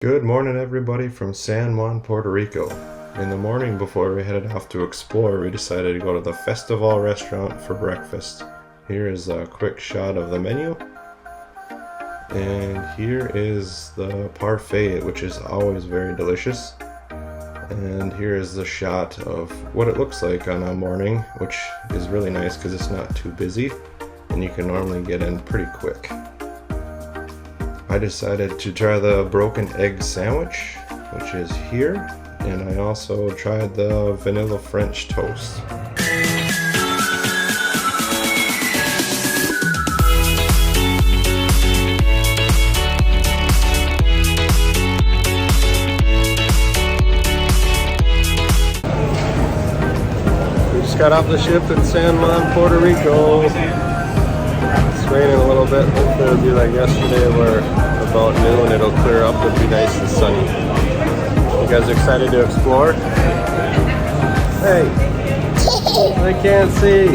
Good morning, everybody from San Juan, Puerto Rico. In the morning before we headed off to explore, we decided to go to the Festival restaurant for breakfast. Here is a quick shot of the menu. And here is the parfait, which is always very delicious. And here is the shot of what it looks like on a morning, which is really nice because it's not too busy and you can normally get in pretty quick. I decided to try the broken egg sandwich, which is here, and I also tried the vanilla French toast. We just got off the ship in San Juan, Puerto Rico. It's raining a little bit. Hopefully it'll be like yesterday where about noon it'll clear up. It'll be nice and sunny. You guys excited to explore? Hey! I can't see!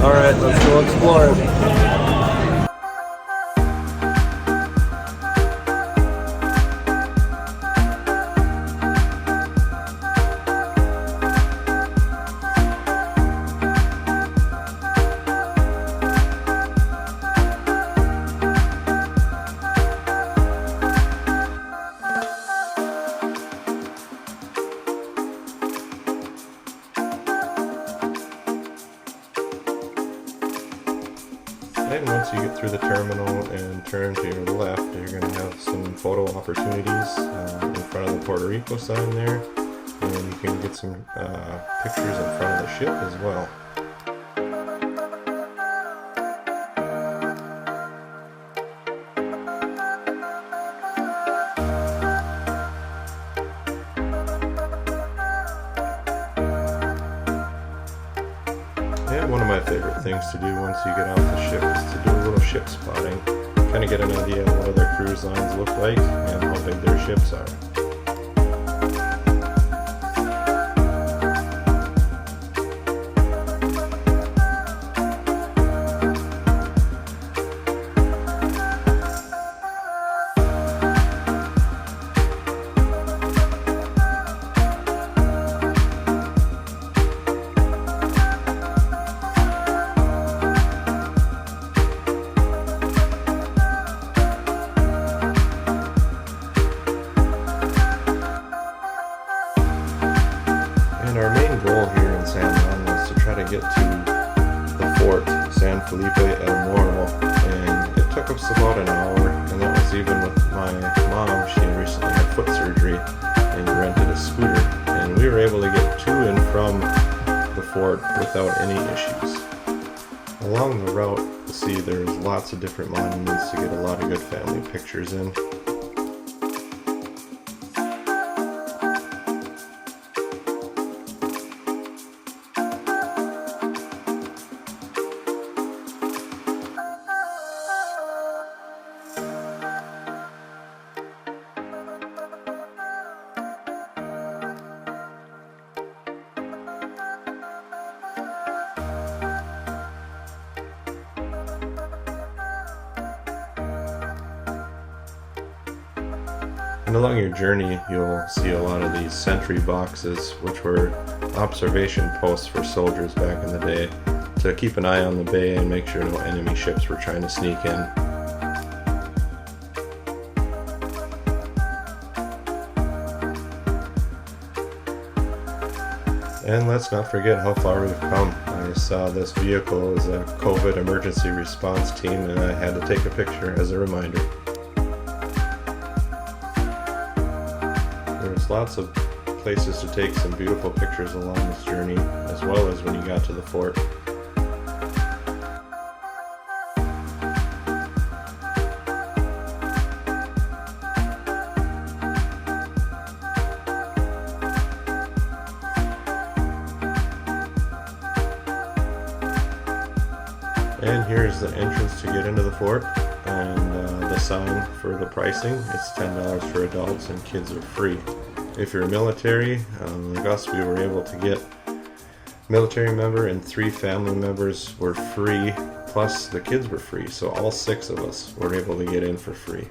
Alright, let's go exploring. And once you get through the terminal and turn to your left, you're going to have some photo opportunities in front of the Puerto Rico sign there, and you can get some pictures in front of the ship as well. And one of my favorite things to do once you get off the ship is to do a little ship spotting. Kind of get an idea of what other cruise lines look like and how big their ships are. And our main goal here in San Juan was to try to get to the fort, San Felipe El Morro, and it took us about an hour, and that was even with my mom. She recently had foot surgery and rented a scooter, and we were able to get to and from the fort without any issues. Along the route, you'll see there's lots of different monuments to get a lot of good family pictures in. And along your journey, you'll see a lot of these sentry boxes, which were observation posts for soldiers back in the day to keep an eye on the bay and make sure no enemy ships were trying to sneak in. And let's not forget how far we've come. I saw this vehicle as a COVID emergency response team, and I had to take a picture as a reminder. There's lots of places to take some beautiful pictures along this journey, as well as when you got to the fort. And here's the entrance to get into the fort, and the sign for the pricing. It's $10 for adults and kids are free. If you're military, like us, we were able to get military member and 3 family members were free, plus the kids were free, so all 6 of us were able to get in for free.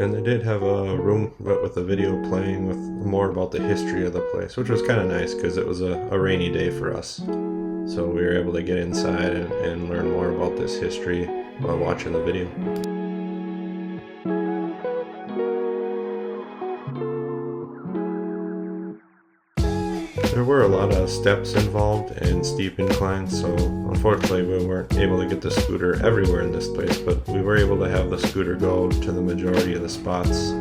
And they did have a room with a video playing with more about the history of the place, which was kind of nice because it was a rainy day for us. So we were able to get inside and learn more about this history while watching the video. There were a lot of steps involved and steep inclines, so unfortunately we weren't able to get the scooter everywhere in this place, but we were able to have the scooter go to the majority of the spots.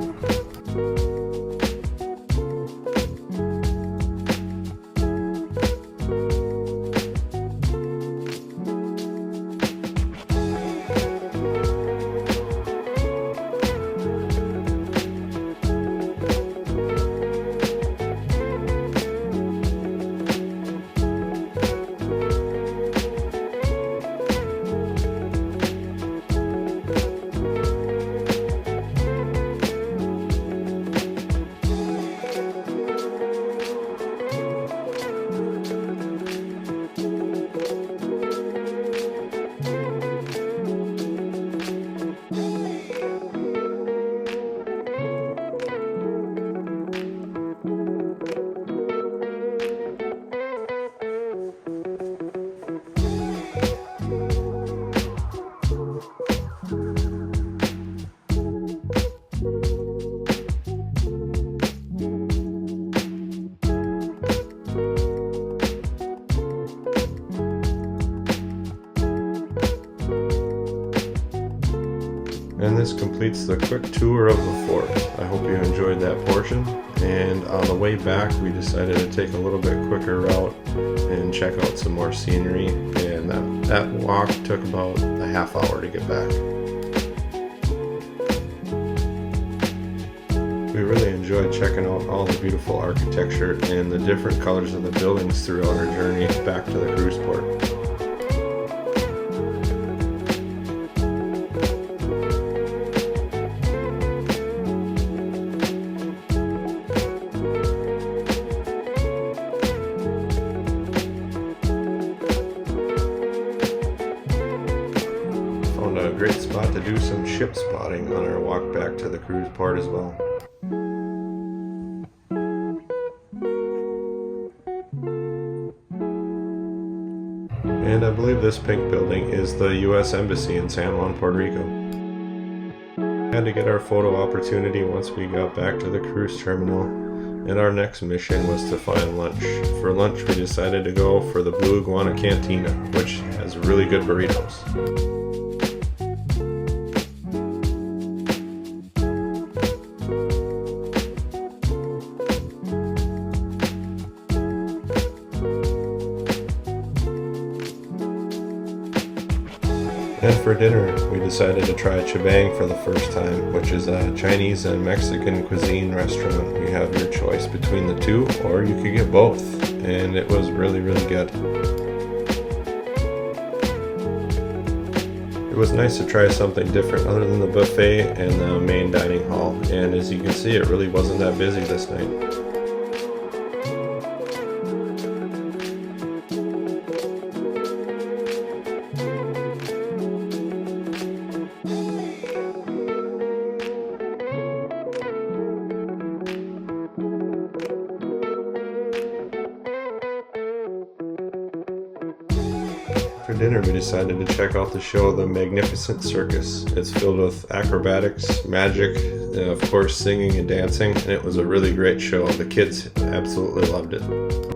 And this completes the quick tour of the fort. I hope you enjoyed that portion. And on the way back, we decided to take a little bit quicker route and check out some more scenery. And that walk took about a half hour to get back. We really enjoyed checking out all the beautiful architecture and the different colors of the buildings throughout our journey back to the cruise port. Found a great spot to do some ship spotting on our walk back to the cruise port as well. And I believe this pink building is the U.S. Embassy in San Juan, Puerto Rico. We had to get our photo opportunity once we got back to the cruise terminal, and our next mission was to find lunch. For lunch we decided to go for the Blue Iguana Cantina, which has really good burritos. And for dinner, we decided to try Chibang for the first time, which is a Chinese and Mexican cuisine restaurant. You have your choice between the two, or you could get both, and it was really, really good. It was nice to try something different other than the buffet and the main dining hall, and as you can see, it really wasn't that busy this night. For dinner, we decided to check out the show The Magnificent Circus. It's filled with acrobatics, magic, of course singing and dancing, and it was a really great show. The kids absolutely loved it.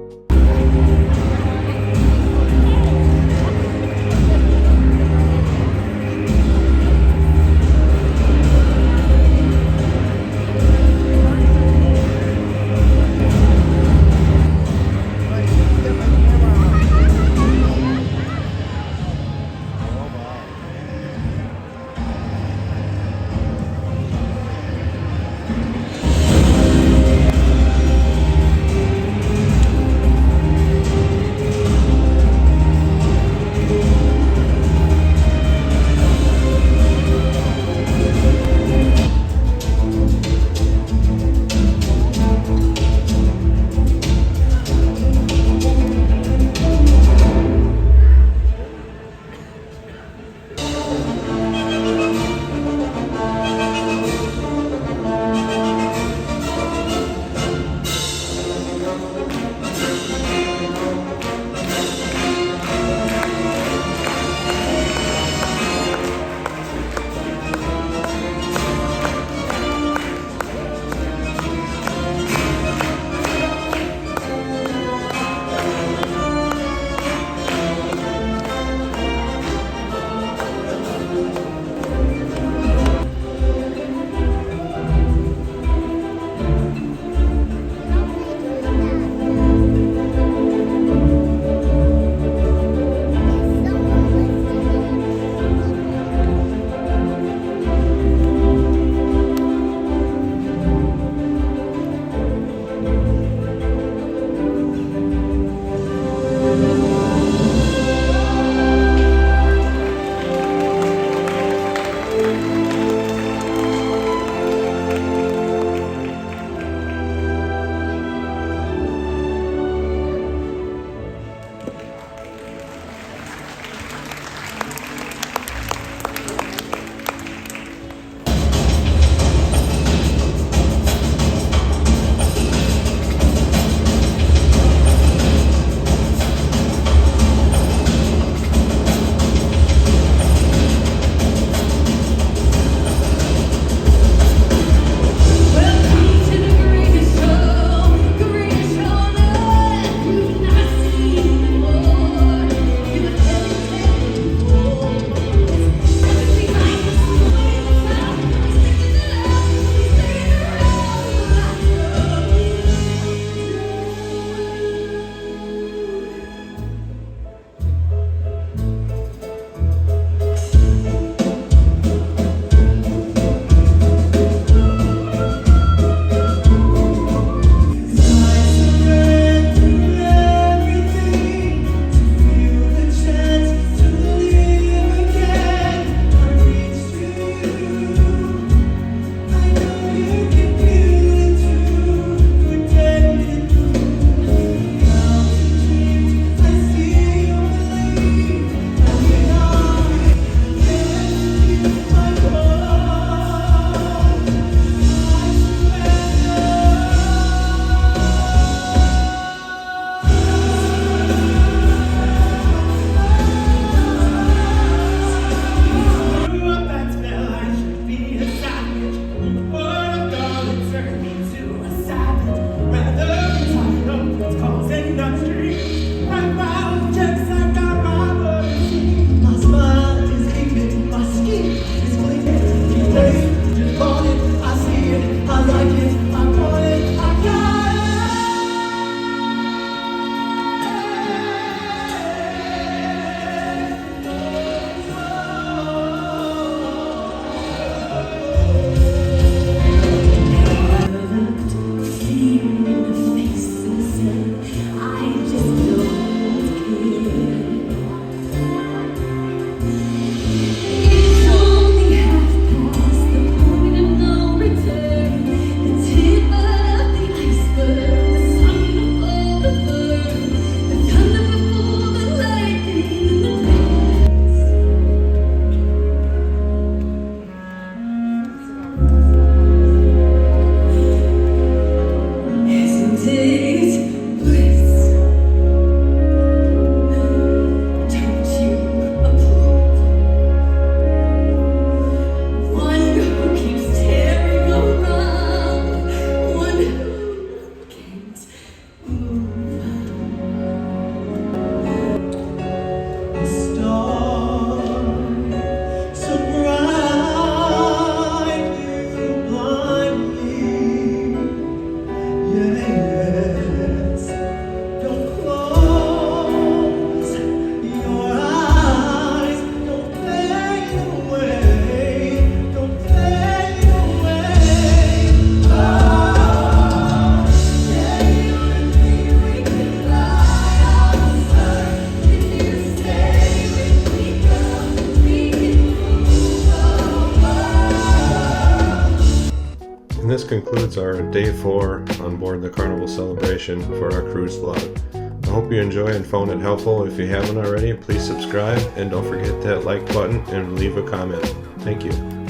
concludes our day 4 on board the Carnival celebration for our cruise vlog. I hope you enjoy and found it helpful. If you haven't already, please subscribe and don't forget that like button and leave a comment. Thank you.